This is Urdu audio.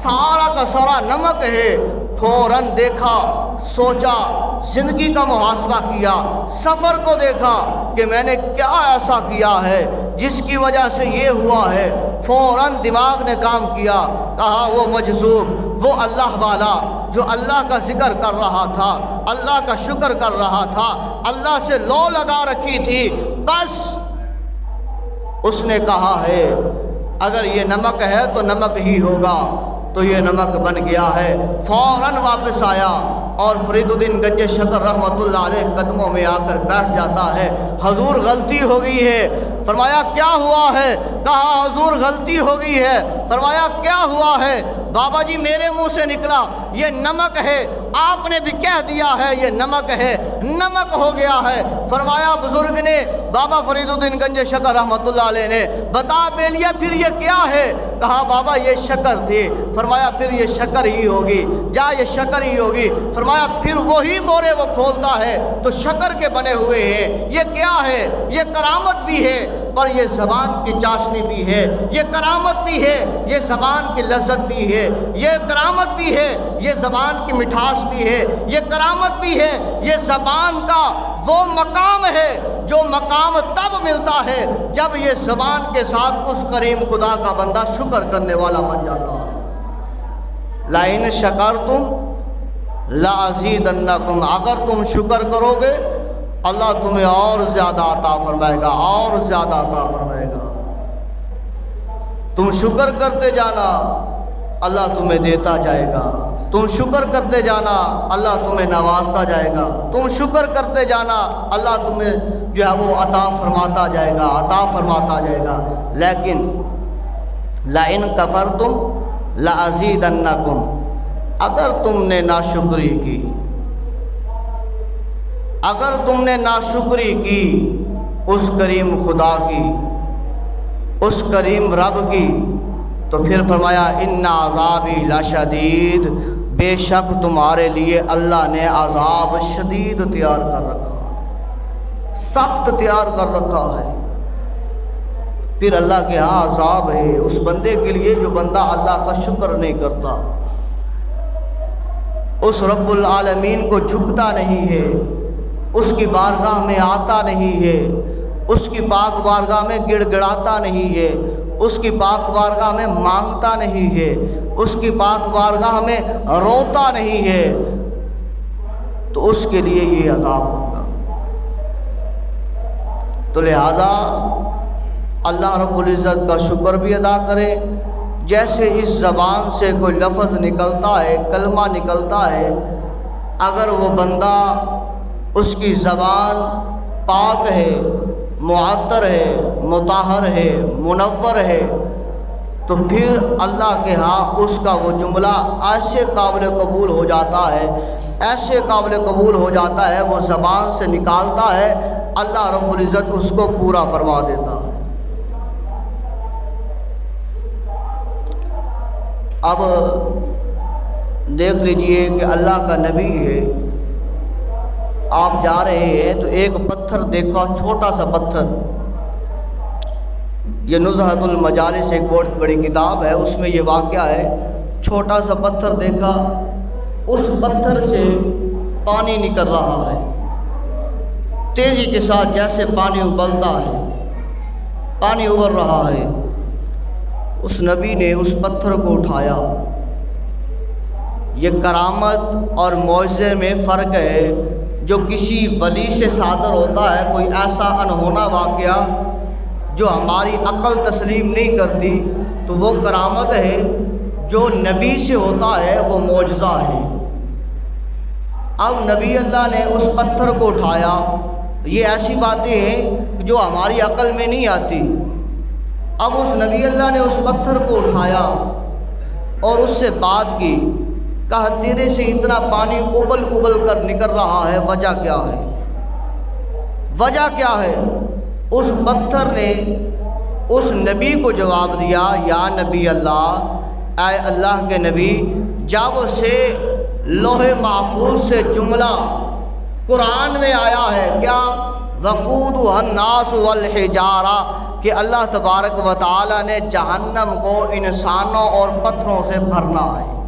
سارا کا سارا نمک ہے، فوراً دیکھا، سوچا، زندگی کا محاسبہ کیا، سفر کو دیکھا کہ میں نے کیا ایسا کیا ہے جس کی وجہ سے یہ ہوا ہے۔ فوراً دماغ نے کام کیا، کہا وہ مجذوب، وہ اللہ والا جو اللہ کا ذکر کر رہا تھا، اللہ کا شکر کر رہا تھا، اللہ سے لو لگا رکھی تھی، بس اس نے کہا ہے اگر یہ نمک ہے تو نمک ہی ہوگا، تو یہ نمک بن گیا ہے۔ فوراً واپس آیا اور فرید الدین گنج شکر رحمۃ اللہ علیہ قدموں میں آ کر بیٹھ جاتا ہے۔ حضور غلطی ہو گئی ہے۔ فرمایا کیا ہوا ہے؟ کہا حضور غلطی ہو گئی ہے۔ فرمایا کیا ہوا ہے؟ بابا جی میرے منہ سے نکلا یہ نمک ہے، آپ نے بھی کہہ دیا ہے یہ نمک ہے، نمک ہو گیا ہے۔ فرمایا بزرگ نے، بابا فرید الدین گنج شکر رحمۃ اللہ علیہ نے، بتا بیلیا پھر یہ کیا ہے؟ کہا بابا یہ شکر تھی۔ فرمایا پھر یہ شکر ہی ہوگی، جا یہ شکر ہی ہوگی۔ فرمایا پھر وہی بورے وہ کھولتا ہے تو شکر کے بنے ہوئے ہیں۔ یہ کیا ہے؟ یہ کرامت بھی ہے پر یہ زبان کی چاشنی بھی ہے، یہ کرامت بھی ہے، یہ زبان کی لذت بھی ہے، یہ کرامت بھی ہے، یہ زبان کی مٹھاس بھی ہے، یہ کرامت بھی ہے، یہ زبان کا وہ مقام ہے جو مقام تب ملتا ہے جب یہ زبان کے ساتھ اس کریم خدا کا بندہ شکر کرنے والا بن جاتا ہے۔ لَإِن شَكَرْتُمْ لَأَزِيدَنَّكُمْ، اگر تم شکر کرو گے اللہ تمہیں اور زیادہ عطا فرمائے گا، اور زیادہ عطا فرمائے گا۔ تم شکر کرتے جانا اللہ تمہیں دیتا جائے گا، تم شکر کرتے جانا اللہ تمہیں نوازتا جائے گا، تم شکر کرتے جانا اللہ تمہیں جو ہے وہ عطا فرماتا جائے گا، عطا فرماتا جائے گا۔ لیکن لَإِن كَفَرْتُمْ لَأَزِيدَنَّكُمْ، اگر تم نے ناشکری کی، اگر تم نے ناشکری کی اس کریم خدا کی، اس کریم رب کی، تو پھر فرمایا ان عذابی لشدید، بے شک تمہارے لیے اللہ نے عذاب شدید تیار کر رکھا، سخت تیار کر رکھا ہے۔ پھر اللہ کے ہاں عذاب ہے اس بندے کے لیے جو بندہ اللہ کا شکر نہیں کرتا، اس رب العالمین کو جھکتا نہیں ہے، اس کی بارگاہ میں آتا نہیں ہے، اس کی پاک بارگاہ میں گڑ گڑاتا نہیں ہے، اس کی پاک بارگاہ میں مانگتا نہیں ہے، اس کی پاک بارگاہ میں روتا نہیں ہے، تو اس کے لیے یہ عذاب ہوگا۔ تو لہذا اللہ رب العزت کا شکر بھی ادا کرے۔ جیسے اس زبان سے کوئی لفظ نکلتا ہے، کلمہ نکلتا ہے، اگر وہ بندہ اس کی زبان پاک ہے، معطر ہے، مطہر ہے، منور ہے، تو پھر اللہ کے ہاں اس کا وہ جملہ ایسے قابل قبول ہو جاتا ہے، ایسے قابل قبول ہو جاتا ہے، وہ زبان سے نکالتا ہے، اللہ رب العزت اس کو پورا فرما دیتا ہے۔ اب دیکھ لیجئے کہ اللہ کا نبی ہے، آپ جا رہے ہیں تو ایک پتھر دیکھا، چھوٹا سا پتھر، یہ نزہۃ المجالس ایک بہت بڑی کتاب ہے، اس میں یہ واقعہ ہے، چھوٹا سا پتھر دیکھا، اس پتھر سے پانی نکل رہا ہے، تیزی کے ساتھ جیسے پانی ابلتا ہے، پانی ابل رہا ہے۔ اس نبی نے اس پتھر کو اٹھایا۔ یہ کرامت اور معجزے میں فرق ہے، جو کسی ولی سے صادر ہوتا ہے کوئی ایسا انہونا واقعہ جو ہماری عقل تسلیم نہیں کرتی، تو وہ کرامت ہے، جو نبی سے ہوتا ہے وہ معجزہ ہے۔ اب نبی اللہ نے اس پتھر کو اٹھایا، یہ ایسی باتیں ہیں جو ہماری عقل میں نہیں آتی۔ اب اس نبی اللہ نے اس پتھر کو اٹھایا اور اس سے بات کی، کہا تیرے سے اتنا پانی ابل ابل کر نکل رہا ہے، وجہ کیا ہے؟ وجہ کیا ہے؟ اس پتھر نے اس نبی کو جواب دیا، یا نبی اللہ، اے اللہ کے نبی، جب سے لوح محفوظ سے جملہ قرآن میں آیا ہے، کیا وقودها الناس والحجارہ، کہ اللہ تبارک و تعالی نے جہنم کو انسانوں اور پتھروں سے بھرنا ہے۔